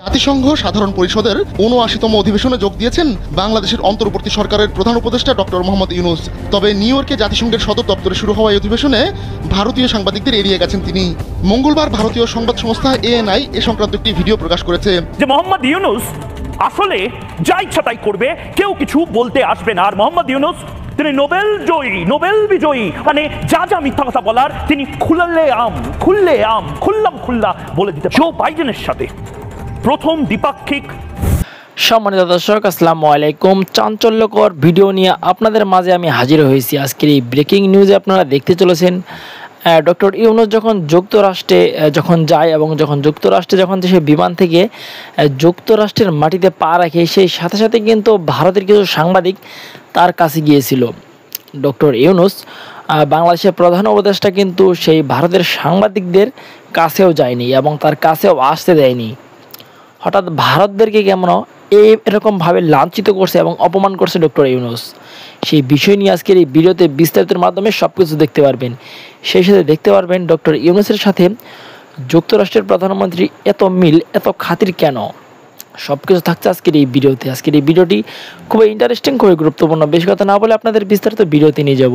জাতিসংঘ সাধারণ পরিষদের ৭৯তম অধিবেশনে যোগ দিয়েছেন বাংলাদেশের অন্তর্বর্তী সরকারের প্রধান উপদেষ্টা ডক্টর মোহাম্মদ ইউনূস। তবে নিউ ইয়র্কে জাতিসংঘের সদর দপ্তরে শুরু হওয়া এই অধিবেশনে ভারতীয় সাংবাদিকদের এড়িয়ে গেছেন তিনি। মঙ্গলবার ভারতীয় সংবাদ সংস্থা ANI এ সংক্রান্ত একটি ভিডিও প্রকাশ করেছে। যে মোহাম্মদ ইউনূস আসলে যা ইচ্ছা তাই করবে, কেউ কিছু বলতে আসবে না। আর মোহাম্মদ ইউনূস তিনি নোবেল বিজয়ী, মানে যা যা মিথ্যা কথা বলার তিনি খুল্লা বলে দিতে। জো বাইডেনের সাথে প্রথম দ্বিপাক্ষিক। সম্মানিত দর্শক, আসসালামু আলাইকুম। চাঞ্চল্যকর ভিডিও নিয়ে আপনাদের মাঝে আমি হাজির হয়েছি। আজকের এই ব্রেকিং নিউজে আপনারা দেখতে চলেছেন ডক্টর ইউনূস যখন যুক্তরাষ্ট্রে যায় এবং যুক্তরাষ্ট্রে সে বিমান থেকে যুক্তরাষ্ট্রের মাটিতে পা রাখে, সেই সাথে সাথে কিন্তু ভারতের কিছু সাংবাদিক তার কাছে গিয়েছিল। ডক্টর ইউনূস বাংলাদেশের প্রধান উপদেষ্টা কিন্তু সেই ভারতের সাংবাদিকদের কাছেও যায়নি এবং তার কাছেও আসতে দেয়নি। হঠাৎ ভারতদেরকে কেমন এরকমভাবে লাঞ্ছিত করছে এবং অপমান করছে ডক্টর ইউনূস, সেই বিষয় নিয়ে আজকের এই ভিডিওতে বিস্তারিতের মাধ্যমে সব কিছু দেখতে পারবেন। সেই সাথে দেখতে পারবেন ডক্টর ইউনূসের সাথে যুক্তরাষ্ট্রের প্রধানমন্ত্রী এত মিল, এত খাতির কেন, সব কিছু থাকছে আজকের এই ভিডিওতে। আজকের এই ভিডিওটি খুবই ইন্টারেস্টিং, খুবই গুরুত্বপূর্ণ। বেশি কথা না বলে আপনাদের বিস্তারিত ভিডিওতে নিয়ে যাব।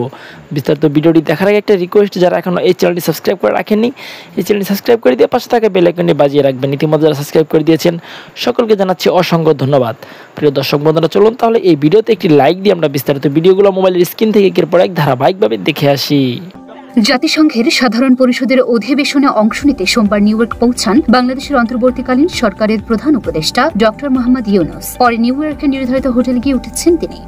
বিস্তারিত ভিডিওটি দেখার আগে একটা রিকোয়েস্ট, যারা এখনও এই চ্যানেলটি সাবস্ক্রাইব করে রাখেননি, এই চ্যানেলটি সাবস্ক্রাইব করে দিয়ে পাশে থাকা বেল আইকনটি বাজিয়ে রাখবেন। ইতিমধ্যে যারা সাবস্ক্রাইব করে দিয়েছেন সকলকে জানাচ্ছি অসংখ্য ধন্যবাদ। প্রিয় দর্শক বন্ধুরা, চলুন তাহলে এই ভিডিওতে একটি লাইক দিয়ে আমরা বিস্তারিত ভিডিওগুলো মোবাইলের স্ক্রিন থেকে একের পর এক ধারাবাহিকভাবে দেখে আসি। জাতিসংঘের সাধারণ পরিষদের অধিবেশনে অংশ নিতে সোমবার নিউ ইয়র্ক পৌঁছান বাংলাদেশের অন্তর্বর্তীকালীন সরকারের প্রধান উপদেষ্টা ডক্টর মোহাম্মদ ইউনূস। পরে নিউ ইয়র্কের নির্ধারিত হোটেলে গিয়ে উঠেছেন তিনি।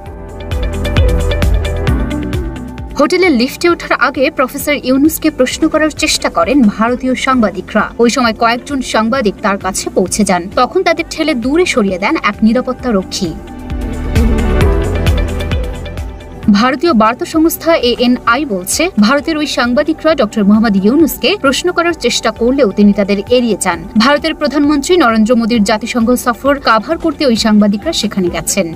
হোটেলে লিফটে ওঠার আগে প্রফেসর ইউনূসকে প্রশ্ন করার চেষ্টা করেন ভারতীয় সাংবাদিকরা। ওই সময় কয়েকজন সাংবাদিক তার কাছে পৌঁছে যান। তখন তাদের ঠেলে দূরে সরিয়ে দেন এক নিরাপত্তা রক্ষী। ভারতীয় বার্তা সংস্থা ANI বলছে, ভারতের ওই সাংবাদিকরা ডক্টর মোহাম্মদ ইউনূসকে প্রশ্ন করার চেষ্টা করলেও তিনি তাদের এড়িয়ে যান। ভারতের প্রধানমন্ত্রী নরেন্দ্র মোদীর জাতিসংঘ সফর কাভার করতে ওই সাংবাদিকরা সেখানে গেছেন।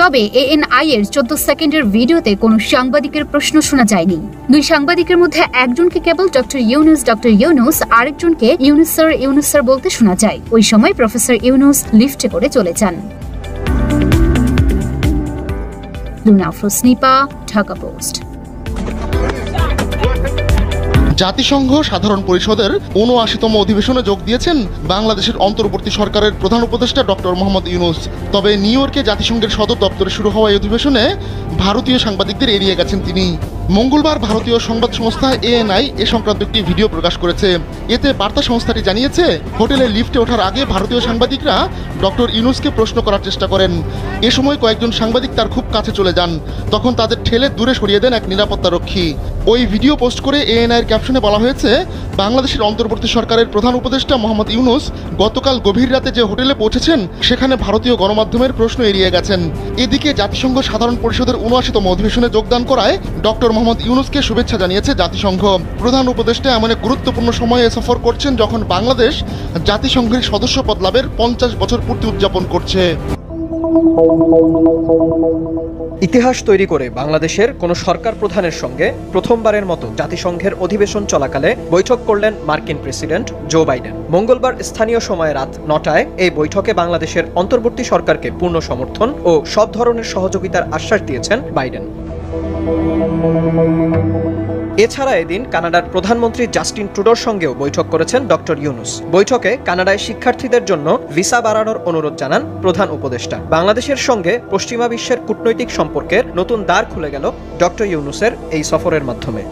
তবে ANI এর 14 সেকেন্ডের ভিডিওতে কোনো সাংবাদিকের প্রশ্ন শোনা যায়নি। দুই সাংবাদিকের মধ্যে একজনকে কেবল ডক্টর ইউনূস, আরেকজনকে ইউনূস স্যার বলতে শোনা যায়। ওই সময় প্রফেসর ইউনূস লিফটে করে চলে যান। লুনা আফরোজ নিপা, ঢাকা পোস্ট। জাতিসংঘ সাধারণ পরিষদের ৭৯তম অধিবেশনে যোগ দিয়েছেন বাংলাদেশের অন্তর্বর্তী সরকারের প্রধান উপদেষ্টা ডক্টর মোহাম্মদ ইউনূস। তবে নিউ ইয়র্কে জাতিসংঘের সদর দপ্তরে শুরু হওয়া এই অধিবেশনে ভারতীয় সাংবাদিকদের এড়িয়ে গেছেন তিনি। মঙ্গলবার ভারতীয় সংবাদ সংস্থা ANI এ সংক্রান্ত একটি ভিডিও প্রকাশ করেছে। এতে বার্তা সংস্থাটি জানিয়েছে, হোটেলে লিফটে ওঠার আগে ভারতীয় সাংবাদিকরা ডক্টর ইউনূসকে প্রশ্ন করার চেষ্টা করেন। এ সময় কয়েকজন সাংবাদিক তার খুব কাছে চলে যান। তখন তাদের ঠেলে দূরে সরিয়ে দেন এক নিরাপত্তা রক্ষী। ওই ভিডিও পোস্ট করে ANI এর ক্যাপশনে বলা হয়েছে, বাংলাদেশের অন্তর্বর্তী সরকারের প্রধান উপদেষ্টা মোহাম্মদ ইউনূস গতকাল গভীর রাতে যে হোটেলে পৌঁছেছেন সেখানে ভারতীয় গণমাধ্যমের প্রশ্ন এড়িয়ে গেছেন। এদিকে জাতিসংঘ সাধারণ পরিষদের ৭৯তম অধিবেশনে যোগদান করায় ডক্টর মোহাম্মদ ইউনূসকে শুভেচ্ছা জানিয়েছে জাতিসংঘ। প্রধান উপদেষ্টা এমন এক গুরুত্বপূর্ণ সময়ে সফর করছেন যখন বাংলাদেশ জাতিসংঘের সদস্যপদ লাভের ৫০ বছর পূর্তি উদযাপন করছে। ইতিহাস তৈরি করে বাংলাদেশের কোনো সরকার প্রধানের সঙ্গে প্রথমবারের মতো জাতিসংঘের অধিবেশন চলাকালে বৈঠক করলেন মার্কিন প্রেসিডেন্ট জো বাইডেন। মঙ্গলবার স্থানীয় সময় রাত ৯টায় এই বৈঠকে বাংলাদেশের অন্তর্বর্তী সরকারকে পূর্ণ সমর্থন ও সব ধরনের সহযোগিতার আশ্বাস দিয়েছেন বাইডেন। এছাড়া এদিন কানাডার প্রধানমন্ত্রী জাস্টিন ট্রুডোর সঙ্গেও বৈঠক করেছেন ডক্টর ইউনূস। বৈঠকে কানাডায় শিক্ষার্থীদের জন্য ভিসা বাড়ানোর অনুরোধ জানান প্রধান উপদেষ্টা। বাংলাদেশের সঙ্গে পশ্চিমা বিশ্বের কূটনৈতিক সম্পর্কের নতুন দ্বার খুলে গেল ডক্টর ইউনূসের এই সফরের মাধ্যমে।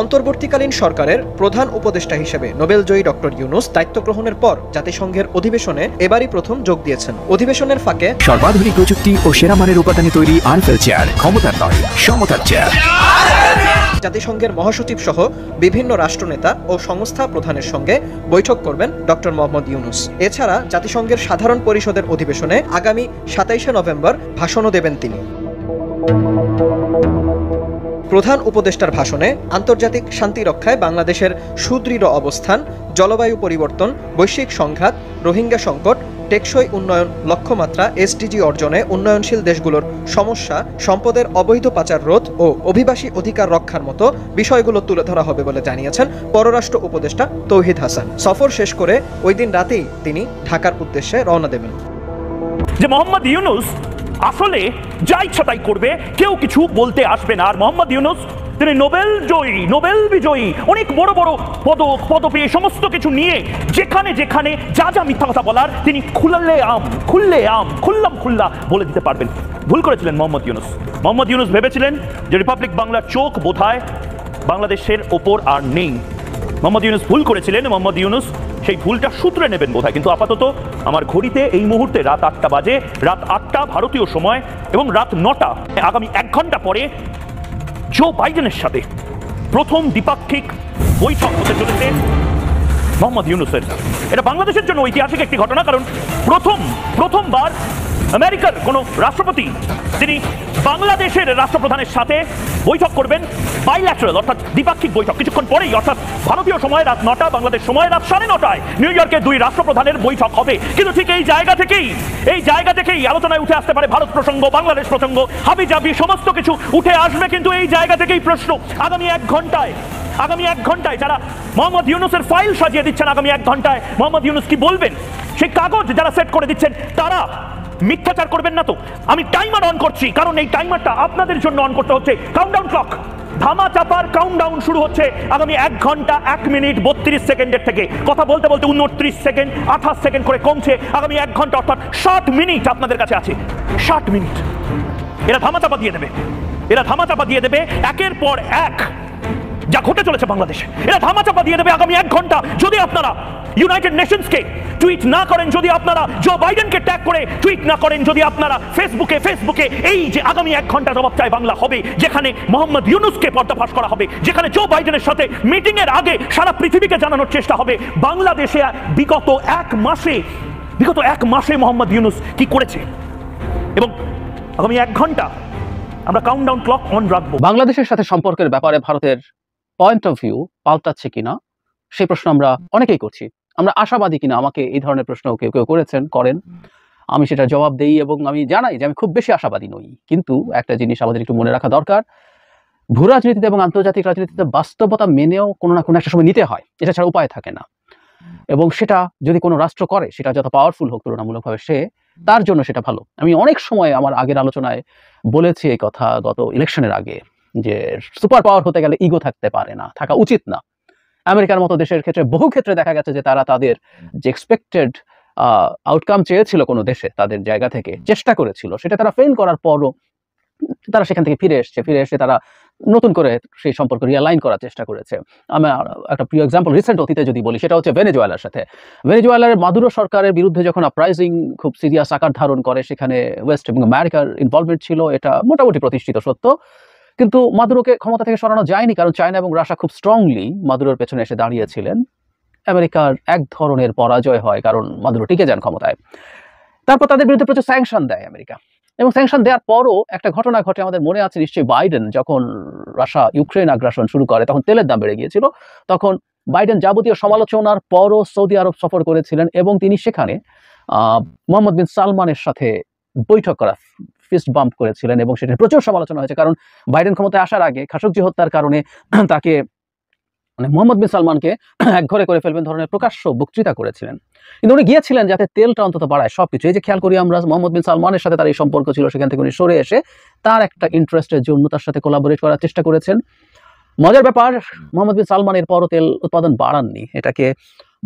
অন্তর্বর্তীকালীন সরকারের প্রধান উপদেষ্টা হিসেবে নোবেলজয়ী ডক্টর ইউনূস দায়িত্ব গ্রহণের পর জাতিসংঘের অধিবেশনে এবারই প্রথম যোগ দিয়েছেন। অধিবেশনের ফাঁকে সর্বাধুনিক প্রযুক্তি ও সেরা মানের উপাদানে তৈরি আরএফএল চেয়ার, ক্ষমতার নয় সমতার চেয়ার। জাতিসংঘের মহাসচিব সহ বিভিন্ন রাষ্ট্রনেতা ও সংস্থা প্রধানের সঙ্গে বৈঠক করবেন ডক্টর মোহাম্মদ ইউনূস। এছাড়া জাতিসংঘের সাধারণ পরিষদের অধিবেশনে আগামী ২৭শে নভেম্বর ভাষণও দেবেন তিনি। প্রধান উপদেষ্টার ভাষণে আন্তর্জাতিক শান্তি রক্ষায় বাংলাদেশের সুদৃঢ় অবস্থান, জলবায়ু পরিবর্তন, বৈশ্বিক সংঘাত, রোহিঙ্গা সংকট, টেকসই উন্নয়ন লক্ষ্যমাত্রা SDG অর্জনে উন্নয়নশীল দেশগুলোর সমস্যা, সম্পদের অবৈধ পাচার রোধ ও অভিবাসী অধিকার রক্ষার মতো বিষয়গুলো তুলে ধরা হবে বলে জানিয়েছেন পররাষ্ট্র উপদেষ্টা তৌহিদ হাসান। সফর শেষ করে ওই দিন রাতেই তিনি ঢাকার উদ্দেশ্যে রওনা দেবেন। যে মোহাম্মদ ইউনূস আসলে যা ইচ্ছা তাই করবে, কেউ কিছু বলতে আসবে না। আর মোহাম্মদ ইউনূস তিনি নোবেল জয়ী, নোবেল বিজয়ী, অনেক বড় বড় পদক পদবী সমস্ত কিছু নিয়ে যেখানে যেখানে যা যা মিথ্যা কথা বলার তিনি খুল্লা বলে দিতে পারবেন। ভুল করেছিলেন মোহাম্মদ ইউনূস। মোহাম্মদ ইউনূস ভেবেছিলেন যে রিপাবলিক বাংলার চোখ বোধহয় বাংলাদেশের ওপর আর নেই। মোহাম্মদ ইউনূস ভুল করেছিলেন। মোহাম্মদ ইউনূস সেই ভুলটা সূত্রে নেবেন বোধহয়। কিন্তু আপাতত আমার ঘড়িতে এই মুহূর্তে রাত 8টা বাজে, রাত 8টা ভারতীয় সময় এবং রাত 9টা, আগামী 1 ঘন্টা পরে জো বাইডেনের সাথে প্রথম দ্বিপাক্ষিক বৈঠক হতে চলেছে মোহাম্মদ ইউনূসের। এটা বাংলাদেশের জন্য ঐতিহাসিক একটি ঘটনা, কারণ প্রথমবার আমেরিকার কোন রাষ্ট্রপতি তিনি বাংলাদেশের রাষ্ট্রপ্রধানের সাথে বৈঠক করবেন, বাইল্যাটারাল অর্থাৎ দ্বিপাক্ষিক বৈঠক। কিছুক্ষণ পরেই অর্থাৎ ভারতীয় সময় রাত 9টা, বাংলাদেশ সময় রাত 9:30 নিউ ইয়র্কে 2 রাষ্ট্রপ্রধানের বৈঠক হবে। কিন্তু ঠিক এই জায়গা থেকেই আলোচনায় উঠে আসতে পারে ভারত প্রসঙ্গ, বাংলাদেশ প্রসঙ্গ, হাবিজাবি সমস্ত কিছু উঠে আসবে। কিন্তু এই জায়গা থেকেই প্রশ্ন, আগামী 1 ঘন্টায় যারা মোহাম্মদ ইউনূসের ফাইল সাজিয়ে দিচ্ছেন, আগামী 1 ঘন্টায় মোহাম্মদ ইউনূস কি বলবেন, সেই কাগজ যারা সেট করে দিচ্ছেন তারা মিথ্যাচার করবেন না তো? আমি টাইমার অন করছি, কারণ এই টাইমারটা আপনাদের জন্য অন করতে হচ্ছে। কাউন্টডাউন ক্লক, ধামা চাপার কাউন্টডাউন শুরু হচ্ছে আগামী 1 ঘন্টা 1 মিনিট 32 সেকেন্ডের থেকে। কথা বলতে 29 সেকেন্ড 28 সেকেন্ড করে কমছে। আগামী 1 ঘন্টা অর্থাৎ 60 মিনিট আপনাদের কাছে আছে। 60 মিনিট এরা ধামা চাপা দিয়ে দেবে একের পর এক যা ঘটে চলেছে বাংলাদেশে। এরা ধামাচাপা দিয়ে দেবে আগামী 1 ঘন্টা। যদি আপনারা ইউনাইটেড নেশনসকে টুইট না করেন, যদি আপনারা জো বাইডেনকে ট্যাগ করে টুইট না করেন, যদি আপনারা ফেসবুকে এই যে আগামী 1 ঘন্টা জবাব চাই বাংলা হবে, যেখানে মোহাম্মদ ইউনূসকে পর্দাফাশ করা হবে, যেখানে জো বাইডেনের সাথে মিটিং এর আগে সারা পৃথিবীকে জানানোর চেষ্টা হবে বাংলাদেশে বিগত এক মাসে মোহাম্মদ ইউনূস কি করেছে। এবং আগামী 1 ঘন্টা আমরা কাউন্টডাউন ক্লক অন রাখবো। বাংলাদেশের সাথে সম্পর্কের ব্যাপারে ভারতের পয়েন্ট অফ ভিউ পাল্টাচ্ছে কিনা সেই প্রশ্ন আমরা অনেকেই করছি। আমরা আশাবাদী কিনা, আমাকে এই ধরনের প্রশ্ন কেউ করেন, আমি সেটা জবাব দেই এবং আমি জানাই যে আমি খুব বেশি আশাবাদী নই। কিন্তু একটা জিনিস আমাদের একটু মনে রাখা দরকার, ভূ রাজনীতিতে এবং আন্তর্জাতিক রাজনীতিতে বাস্তবতা মেনেও কোনো না কোনো একটা সময় নিতে হয়, এটা ছাড়া উপায় থাকে না। এবং সেটা যদি কোনো রাষ্ট্র করে, সেটা যত পাওয়ারফুল হোক তুলনামূলকভাবে, তার জন্য সেটা ভালো। আমি অনেক সময় আমার আগের আলোচনায় বলেছি এই কথা, গত ইলেকশনের আগে, যে সুপার পাওয়ার হতে গেলে ইগো থাকতে পারে না, থাকা উচিত না। আমেরিকার মতো দেশের ক্ষেত্রে বহু ক্ষেত্রে দেখা গেছে যে তারা তাদের যে এক্সপেক্টেড আউটকাম চেয়েছিল কোনো দেশে, তাদের জায়গা থেকে চেষ্টা করেছিল, সেটা তারা ফেল করার পরও তারা সেখান থেকে ফিরে এসে তারা নতুন করে সেই সম্পর্ক রিয়ালাইন করার চেষ্টা করেছে। আমার একটা প্রিয় এক্সাম্পল রিসেন্ট অতীতে যদি বলি, সেটা হচ্ছে ভেনেজুয়েলার সাথে। ভেনেজুয়েলার মাদুরো সরকারের বিরুদ্ধে যখন আপরাইজিং খুব সিরিয়াস আকার ধারণ করে, সেখানে ওয়েস্ট এবং আমেরিকার ইনভলভমেন্ট ছিল, এটা মোটামুটি প্রতিষ্ঠিত সত্য। কিন্তু মাদুরোকে ক্ষমতা থেকে সরানো যায়নি, কারণ চায়না এবং রাশিয়া খুব স্ট্রংলি মাদুরোর পেছনে এসে দাঁড়িয়েছিলেন। আমেরিকার এক ধরনের পরাজয় হয়, কারণ মাদুরো টিকে যান ক্ষমতায়। তারপর তাদের বিরুদ্ধে প্রচুর স্যাংশন দেয় আমেরিকা, এবং স্যাংশন দেওয়ার পরও একটা ঘটনা ঘটে, আমাদের মনে আছে নিশ্চয়ই, বাইডেন যখন রাশিয়া ইউক্রেন আগ্রাসন শুরু করে, তখন তেলের দাম বেড়ে গিয়েছিল। তখন বাইডেন যাবতীয় সমালোচনার পরও সৌদি আরব সফর করেছিলেন এবং তিনি সেখানে মোহাম্মদ বিন সালমানের সাথে বৈঠক করা, ফিস্ট বাম্প করেছিলেন, এবং সেটা প্রচুর সমালোচনা হয়েছে। কারণ বাইডেন ক্ষমতায় আসার আগে খাশোগজি হত্যার কারণে তাকে, মানে মোহাম্মদ বিন সালমানকে একঘরে করে ফেলবেন ধরনের প্রকাশ্য বক্তৃতা করেছিলেন। কিন্তু উনি গিয়েছিলেন যাতে তেলটা অন্তত বাড়ায়, সবকিছু। এই যে খেয়াল করি আমরা, মোহাম্মদ বিন সালমানের সাথে তার এই সম্পর্ক ছিল, সেখান থেকে উনি সরে এসে তার একটা ইন্টারেস্টের জন্য তার সাথে কোলাবোরেট করার চেষ্টা করেছেন। মজার ব্যাপার, মোহাম্মদ বিন সালমান এরপরও তেল উৎপাদন বাড়াননি, এটাকে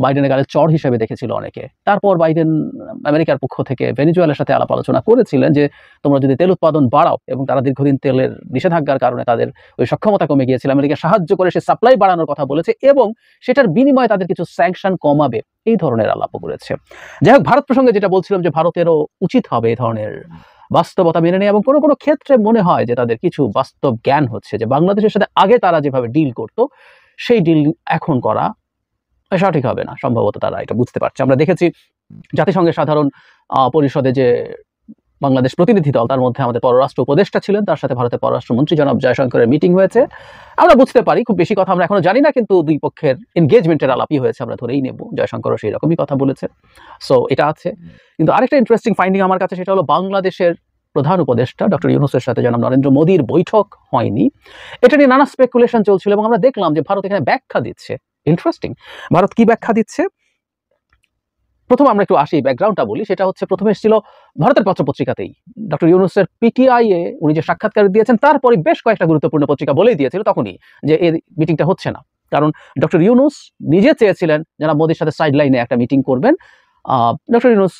বাইডেনের গালে চড় হিসেবে দেখেছিল অনেকে। তারপর বাইডেন আমেরিকার পক্ষ থেকে ভেনেজুয়েলার সাথে আলাপ আলোচনা করেছিলেন যে তোমরা যদি তেল উৎপাদন বাড়াও, এবং তারা দীর্ঘদিন তেলের নিষেধাজ্ঞার কারণে তাদের ওই সক্ষমতা কমে গিয়েছিল, আমেরিকা সাহায্য করে সে সাপ্লাই বাড়ানোর কথা বলেছে, এবং সেটার বিনিময়ে তাদের কিছু স্যাংশন কমাবে, এই ধরনের আলাপও করেছে। যাই হোক, ভারত প্রসঙ্গে যেটা বলছিলাম, যে ভারতেরও উচিত হবে এই ধরনের বাস্তবতা মেনে নেয়, এবং কোনো কোনো ক্ষেত্রে মনে হয় যে তাদের কিছু বাস্তব জ্ঞান হচ্ছে যে বাংলাদেশের সাথে আগে তারা যেভাবে ডিল করতো, সেই ডিল এখন করা সঠিক হবে না। সম্ভবত তারা এটা বুঝতে পারছে। আমরা দেখেছি জাতিসংঘের সাধারণ পরিষদে যে বাংলাদেশ প্রতিনিধি দল, তার মধ্যে আমাদের পররাষ্ট্র উপদেষ্টা ছিলেন, তার সাথে ভারতের পররাষ্ট্রমন্ত্রী জনাব জয়শঙ্করের মিটিং হয়েছে। আমরা বুঝতে পারি, খুব বেশি কথা আমরা এখনো জানি না, কিন্তু দুই পক্ষের এনগেজমেন্টের আলাপই হয়েছে, আমরা ধরেই নেব। জয়শঙ্করও সেই রকমই কথা বলেছে। সো এটা আছে। কিন্তু আরেকটা ইন্টারেস্টিং ফাইন্ডিং আমার কাছে, সেটা হলো বাংলাদেশের প্রধান উপদেষ্টা ডক্টর ইউনূসের সাথে জনাব নরেন্দ্র মোদীর বৈঠক হয়নি। এটা নিয়ে নানা স্পেকুলেশন চলছিল এবং আমরা দেখলাম যে ভারত এখানে ব্যাখ্যা দিচ্ছে। ইন্টারেস্টিং, ভারত কি ব্যাখ্যা দিচ্ছে? প্রথম আমরা একটু আসি, ব্যাকগ্রাউন্ডটা বলি। সেটা হচ্ছে প্রথমে এসেছিল ভারতের পত্রপত্রিকাতেই, ডক্টর ইউনূসের পিটিআই এ উনি যে সাক্ষাৎকার দিয়েছেন তারপরে বেশ কয়েকটা গুরুত্বপূর্ণ পত্রিকা বলেই দিয়েছিল তখনই যে এই মিটিংটা হচ্ছে না, কারণ ডক্টর ইউনূস নিজে চেয়েছিলেন জনাব মোদীর সাথে সাইড লাইনে একটা মিটিং করবেন। ডক্টর ইউনূস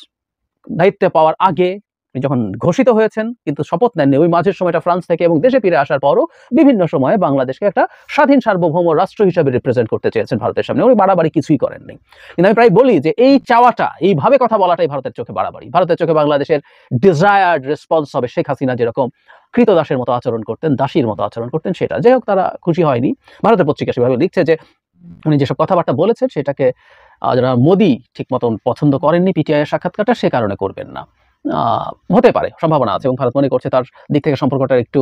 দায়িত্বে পাওয়ার আগে যখন ঘোষিত হয়েছেন কিন্তু শপথ নেননি, ওই মাঝের সময়টা ফ্রান্স থেকে এবং দেশে ফিরে আসার পরও বিভিন্ন সময়ে বাংলাদেশকে একটা স্বাধীন সার্বভৌম রাষ্ট্র হিসেবে রিপ্রেজেন্ট করতে চেয়েছেন ভারতের সামনে। উনি বাড়াবাড়ি কিছুই করেননি। কিন্তু আমি প্রায় বলি যে এই চাওয়াটা, এইভাবে কথা বলাটাই ভারতের চোখে বাড়াবাড়ি। ভারতের চোখে বাংলাদেশের ডিজায়ার্ড রেসপন্স হবে শেখ হাসিনা যেরকম কৃতদাসের মতো আচরণ করতেন, দাসীর মতো আচরণ করতেন, সেটা যাই হোক তারা খুশি হয়নি। ভারতের পত্রিকা সেভাবে লিখছে যে উনি যেসব কথাবার্তা বলেছেন সেটাকে যারা মোদী ঠিক মতন পছন্দ করেননি পিটিআই এর সাক্ষাৎকারটা, সে কারণে করবেন না। হতে পারে, সম্ভাবনা আছে, এবং ভারত মনে করছে তার দিক থেকে সম্পর্কটা একটু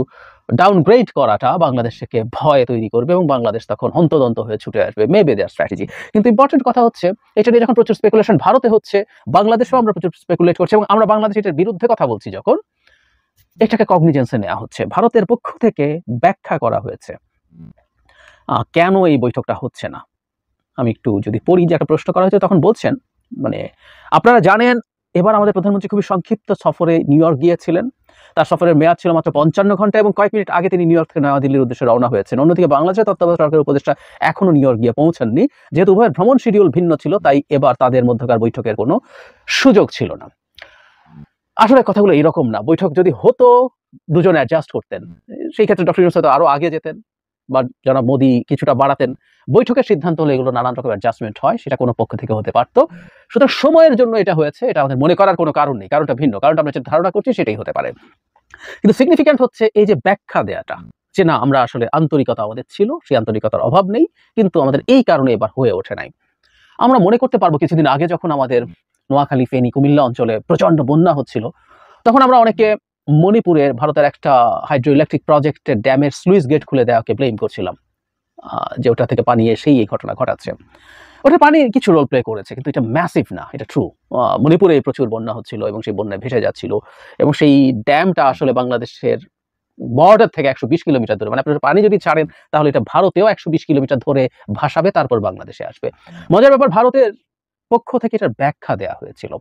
ডাউনগ্রেড করাটা বাংলাদেশকে ভয় তৈরি করবে এবং বাংলাদেশ তখন হন্তদন্ত হয়ে ছুটে আসবে, মেবি দেয়ার স্ট্র্যাটেজি। কিন্তু ইম্পর্টেন্ট কথা হচ্ছে এটা নিয়ে যখন প্রচুর স্পেকুলেশন ভারতে হচ্ছে, বাংলাদেশেও আমরা প্রচুর স্পেকুলেট করছি এবং আমরা বাংলাদেশ এটার বিরুদ্ধে কথা বলছি, যখন এটাকে কগনিজেন্সে নেওয়া হচ্ছে, ভারতের পক্ষ থেকে ব্যাখ্যা করা হয়েছে কেন এই বৈঠকটা হচ্ছে না। আমি একটু যদি পড়ি, যে একটা প্রশ্ন করা হয়েছে তখন বলছেন, মানে আপনারা জানেন এবার আমাদের প্রধানমন্ত্রী খুবই সংক্ষিপ্ত সফরে নিউ ইয়র্ক গিয়েছিলেন। তার সফরের মেয়াদ ছিল মাত্র 55 ঘন্টা এবং কয়েক মিনিট আগে তিনি নিউ ইয়র্ক থেকে নয়াদিল্লির উদ্দেশ্যে রওনা হয়েছেন। অন্যদিকে বাংলাদেশের তত্ত্বাবধায়ক সরকারের উপদেষ্টা এখনো নিউ ইয়র্ক গিয়ে পৌঁছাননি। যেহেতু উভয়ের ভ্রমণ শিডিউল ভিন্ন ছিল, তাই এবার তাদের মধ্যকার বৈঠকের কোনো সুযোগ ছিল না। আসলে কথাগুলো এরকম না। বৈঠক যদি হতো দুজনে অ্যাডজাস্ট করতেন, সেই ক্ষেত্রে ডক্টর ইউনূস হয়তো আরো আগে যেতেন বা জনাব মোদী কিছুটা বাড়াতেন। বৈঠকের সিদ্ধান্ত হলে এগুলো নানান রকম অ্যাডজাস্টমেন্ট হয়, সেটা কোনো পক্ষ থেকে হতে পারতো। সুতরাং সময়ের জন্য এটা হয়েছে, এটা আমাদের মনে করার কোনো কারণ নেই। কারণটা ভিন্ন, কারণটা আমরা যেটা ধারণা করছি সেটাই হতে পারে। কিন্তু সিগনিফিক্যান্ট হচ্ছে এই যে ব্যাখ্যা দেয়াটা, যে না আমরা আসলে আন্তরিকতা আমাদের ছিল, সেই আন্তরিকতার অভাব নেই, কিন্তু আমাদের এই কারণে এবার হয়ে ওঠে নাই। আমরা মনে করতে পারবো কিছুদিন আগে যখন আমাদের নোয়াখালী, ফেনী, কুমিল্লা অঞ্চলে প্রচন্ড বন্যা হচ্ছিল, তখন আমরা অনেকে মণিপুরের ভারতের একটা হাইড্রো ইলেকট্রিক প্রজেক্টের ড্যামের স্লুইস গেট খুলে দেওয়াকে ব্লেম করছিলাম, যে ওটা থেকে পানি এসেই এই ঘটনা ঘটাচ্ছে। ওটা পানি কিছু রোল প্লে করেছে, কিন্তু এটা ম্যাসিভ না, এটা ট্রু। মণিপুরে প্রচুর বন্যা হচ্ছিল এবং সেই বন্যায় ভেসে যাচ্ছিল, এবং সেই ড্যামটা আসলে বাংলাদেশের বর্ডার থেকে 120 কিলোমিটার দূরে, মানে আপনার পানি যদি ছাড়েন তাহলে এটা ভারতেও 120 কিলোমিটার ধরে ভাসাবে, তারপর বাংলাদেশে আসবে। মজার ব্যাপার, ভারতের পক্ষ থেকে এটার ব্যাখ্যা দেওয়া হয়েছিল।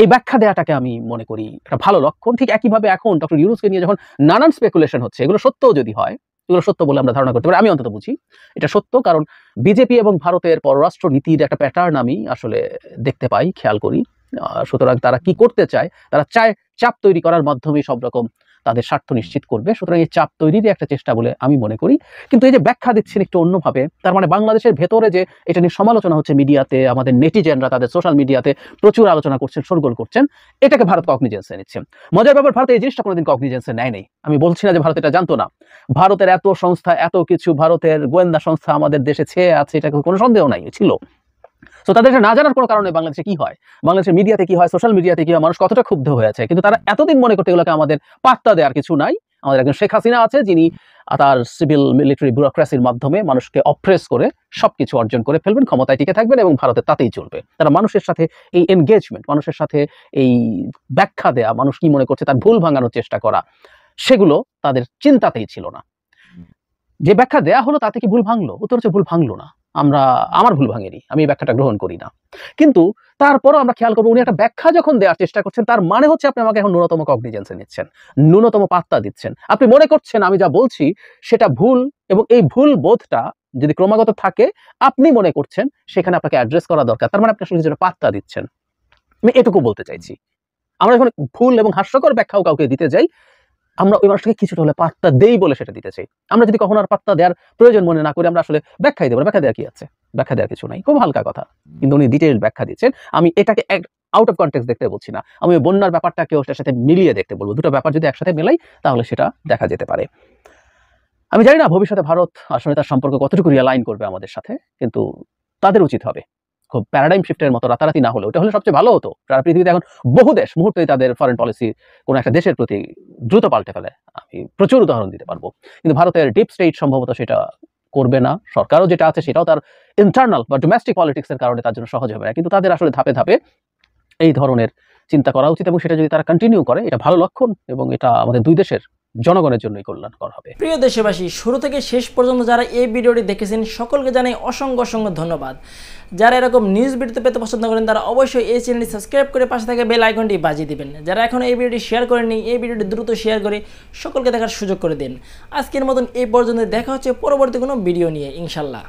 এই ব্যাখ্যা দেওয়াটাকে আমি মনে করি একটা ভালো লক্ষণ। ঠিক একইভাবে এখন ডক্টর ইউনূসকে নিয়ে যখন নানান স্পেকুলেশন হচ্ছে, এগুলো সত্যও যদি হয়, এগুলো সত্য বলে আমরা ধারণা করতে পারি, আমি অন্তত বুঝি এটা সত্য, কারণ বিজেপি এবং ভারতের পররাষ্ট্র নীতির একটা প্যাটার্ন আমি আসলে দেখতে পাই, খেয়াল করি। সুতরাং তারা কি করতে চায়, তারা চায় চাপ তৈরি করার মাধ্যমে সব রকম তাদের স্বার্থ নিশ্চিত করবে। সুতরাং এই চাপ তৈরিরই একটা চেষ্টা বলে আমি মনে করি। কিন্তু এই যে ব্যাখ্যা দিচ্ছেন একটু অন্যভাবে, তার মানে বাংলাদেশের ভেতরে যে এটা নিয়ে সমালোচনা হচ্ছে মিডিয়াতে, আমাদের নেটিজেনরা তাদের সোশ্যাল মিডিয়াতে প্রচুর আলোচনা করছেন, শোরগোল করছেন, এটাকে ভারত কগনিজেন্সে নিচ্ছে। মজার ব্যাপার, ভারত এই জিনিসটা কোনোদিন কগনিজেন্সে নেয় নেই। আমি বলছি না যে ভারত এটা জানতো না। ভারতের এত সংস্থা, এত কিছু, ভারতের গোয়েন্দা সংস্থা আমাদের দেশে ছেয়ে আছে, এটা কোনো সন্দেহ নাই, ছিল। তো তাদের না জানার কোনো কারণে বাংলাদেশে কি হয়, বাংলাদেশের মিডিয়াতে কি হয়, সোশ্যাল মিডিয়াতে কি হয়, মানুষ কতটা ক্ষুব্ধ হয়েছে, কিন্তু তারা এতদিন মনে করতে এগুলোকে আমাদের পাত্তা দেওয়ার কিছু নাই। আমাদের একজন শেখ হাসিনা আছে, যিনি তার সিভিল মিলিটারি ব্যুরোক্রেসির মাধ্যমে মানুষকে অপ্রেস করে সবকিছু অর্জন করে ফেলবেন, ক্ষমতায় টিকে থাকবেন এবং ভারতের তাতেই চলবে। তারা মানুষের সাথে এই এনগেজমেন্ট, মানুষের সাথে এই ব্যাখ্যা দেয়া, মানুষ কি মনে করছে তার ভুল ভাঙানোর চেষ্টা করা, সেগুলো তাদের চিন্তাতেই ছিল না। যে ব্যাখ্যা দেয়া হলো তাতে কি ভুল ভাঙলো? উত্তর হচ্ছে ভুল ভাঙলো না। আমার ভুল ভাঙেনি, আমি এই ব্যাখ্যাটা গ্রহণ করি না। কিন্তু তারপরও আমরা খেয়াল করবো, উনি একটা ব্যাখ্যা যখন দেওয়ার চেষ্টা করছেন, তার মানে হচ্ছে আপনি আমাকে এখন ন্যূনতম কগনিজেন্সে নিচ্ছেন, ন্যূনতম পাত্তা দিচ্ছেন। আপনি মনে করছেন আমি যা বলছি সেটা ভুল, এবং এই ভুল বোধটা যদি ক্রমাগত থাকে, আপনি মনে করছেন সেখানে আপনাকে অ্যাড্রেস করা দরকার, তার মানে আপনি আসলে কিছুটা পাত্তা দিচ্ছেন। আমি এটুকু বলতে চাইছি। আমরা যখন ভুল এবং হাস্যকর ব্যাখ্যাও কাউকে দিতে যাই, আমরা ওই মানুষটাকে কিছুটা হলে পাত্তা দেই বলে সেটা দিতে চাই। আমরা যদি কখনো আর পাত্তা দেওয়ার প্রয়োজন মনে না করি, আমরা আসলে ব্যাখ্যাই দেবো। ব্যাখ্যা দেওয়ার কি আছে? ব্যাখ্যা দেওয়ার কিছু নাই, খুব হালকা কথা। কিন্তু উনি ডিটেইল ব্যাখ্যা দিচ্ছেন। আমি এটাকে আউট অফ কনটেক্সট দেখতে বলছি না, আমি ওই বন্যার ব্যাপারটাকে ওটার সাথে মিলিয়ে দেখতে বলবো। দুটো ব্যাপার যদি একসাথে মেলাই তাহলে সেটা দেখা যেতে পারে। আমি জানি না ভবিষ্যতে ভারত আসলে তার সম্পর্ক কতটুকু রিয়ালাইন করবে আমাদের সাথে, কিন্তু তাদের উচিত হবে খুব প্যারাডাইম শিফটের মতো রাতারাতি না হলো, ওটা হলে সবচেয়ে ভালো হতো। সারা পৃথিবীতে এখন বহু দেশ মুহূর্তেই তাদের ফরেন পলিসি কোনো একটা দেশের প্রতি দ্রুত পাল্টে ফেলে, আমি প্রচুর উদাহরণ দিতে পারবো। কিন্তু ভারতের ডিপ স্টেট সম্ভবত সেটা করবে না, সরকারও যেটা আছে সেটাও তার ইন্টারনাল বা ডোমেস্টিক পলিটিক্সের কারণে তার জন্য সহজ হবে না। কিন্তু তাদের আসলে ধাপে ধাপে এই ধরনের চিন্তা করা উচিত, এবং সেটা যদি তারা কন্টিনিউ করে এটা ভালো লক্ষণ, এবং এটা আমাদের দুই দেশের জনগণের জন্যই কল্যাণকর হবে। প্রিয় দেশবাসী, শুরু থেকে শেষ পর্যন্ত যারা এই ভিডিওটি দেখেছেন সকলকে জানাই অসংখ্য অসংখ্য ধন্যবাদ। যারা এরকম নিউজ ভিডিও পেতে পছন্দ করেন তারা অবশ্যই এই চ্যানেলটি সাবস্ক্রাইব করে পাশে থাকা বেল আইকনটি বাজিয়ে দিবেন। যারা এখনো এই ভিডিওটি শেয়ার করেননি, এই ভিডিওটি দ্রুত শেয়ার করে সকলকে দেখার সুযোগ করে দিন। আজকের মতন এই পর্যন্ত, দেখা হচ্ছে পরবর্তী কোনো ভিডিও নিয়ে ইনশাল্লাহ।